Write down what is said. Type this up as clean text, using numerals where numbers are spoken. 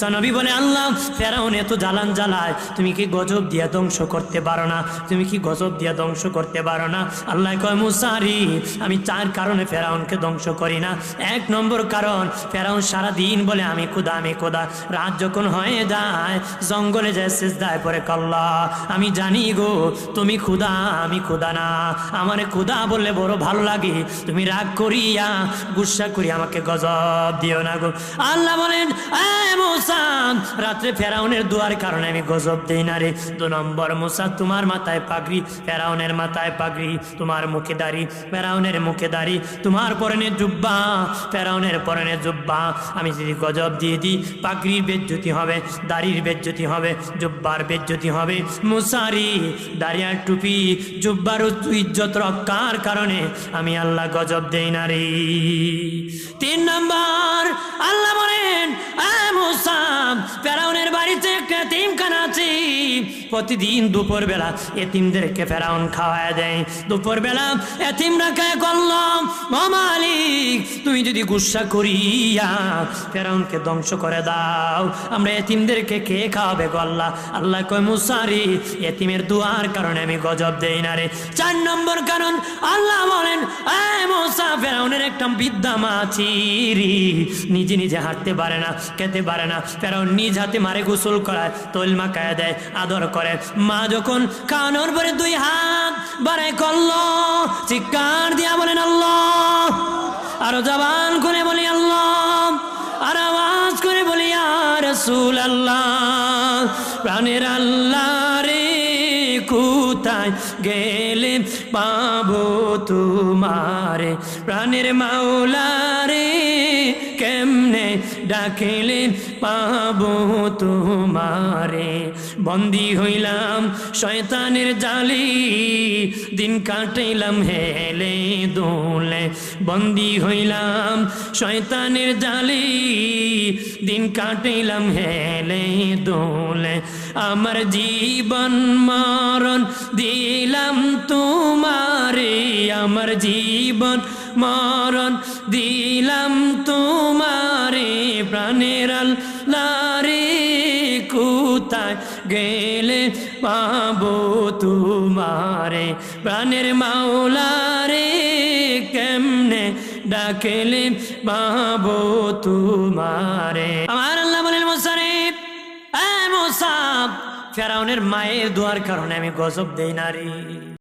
মুসা নবী বলে, আল্লাহ ফেরাউন এত জ্বালান জ্বালায়, তুমি কি গজব দিয়া ধ্বংস করতে পারো না? তুমি কি গজব দিয়া ধ্বংস করতে পারো না? আল্লাহ কয়, মুসা রে, আমি 4 কারণে ফেরাউনকে ধ্বংস করি না। 1 নম্বর কারণ, ফেরাউন সারাদিন বলে আমি খোদা, আমি খোদা। রাত যখন হয়ে যায়, জঙ্গলে যায় সিজদায় পড়ে, আল্লাহ আমি জানি গো তুমি খোদা, আমি খোদা না। আমারে খোদা বললে বড় ভালো লাগে, তুমি রাগ করিয়া গুসা করি আমাকে গজব দিও না গো। আল্লাহ বলেন, মুসা, রাত্রে ফেরাউনের দোয়ার কারণে আমি গজব দেই না রে। 2 নম্বর, মুসা তোমার মাথায় পাগড়ি, ফেরাউনের মাথায় পাগড়ি, তোমার মুখে দাড়ি, ফেরাউনের মুখে দাড়ি, তোমার পরনে জুব্বা, ফেরাউনের পরনে জুব্বা। আমি যদি গজব দিয়ে দিই, পাগড়ির বেজ্জতি হবে, দাড়ির বেজ্জতি হবে, জুব্বার বেজ্জতি হবে। মুসারি দাড়িয়ার টুপি জুব্বার ইজ্জত রক্ষার কারণে আমি আল্লাহ গজব দেই না রে। 3 নম্বর, আল্লাহ বলেন, মুসা, ফেরাউনের বাড়িতে একটা এতিমখানা আছে, প্রতিদিন দুপুর বেলা এতিমদেরকে ফেরাউন খাওয়ায় দেয়। দুপুর বেলা এতিমরা খায়, করলাম ও মালিক, তুমি যদি গুসা করিয়া ফেরাউনকে ধ্বংস করে দাও, আমরা এতিমদেরকে কে খাওয়াবে গো আল্লাহ? আল্লাহ কয়, মুসারি এতিমের দুয়ার কারণে আমি গজব দেই না রে। 4 নম্বর কারণ, আল্লাহ বলেন, মুসা, ফেরাউনের একটা বৃদ্ধা মা চিরি, নিজে নিজে হাঁটতে পারে না, খেতে পারে না, ফেরাউন নিজ হাতে মারে, গোসল করায়, তৈল মাখায় দেয়, আদর করে। মা যখন খাওয়ানোর পরে 2 হাত বাড়ায় করলো, চিৎকার দিয়া বলেন আল্লাহ, আরো জবান করে বলি আল্লাহ, আর আওয়াজ করে বলি ইয়া রাসূলুল্লাহ। প্রাণের আল্লাহ রে, কোথায় গেলে পাবো তোমারে? প্রাণের মাওলা রে, কেমনে ডাকিলে পাবো তোমারে? বন্দী হইলাম শয়তানের জালি, দিন কাটাইলাম হেলে দোলে। বন্দী হইলাম শয়তানের জালি, দিন কাটাইলাম হেলে দোলে। আমার জীবন মরণ দিলাম তোমারে, আমার জীবন মরণ দিলাম তোমারে। প্রাণের আল্লাহ রে, কোথায় গেলে পাবো তোমারে? প্রাণের মাওলা রে, কেমনে ডাকলে পাবো তোমারে? আমার আল্লাহ বলেন, মুসা রে, মুসা, ফেরাউনের মায়ের দোয়ার কারণে আমি গজব দেই না রে।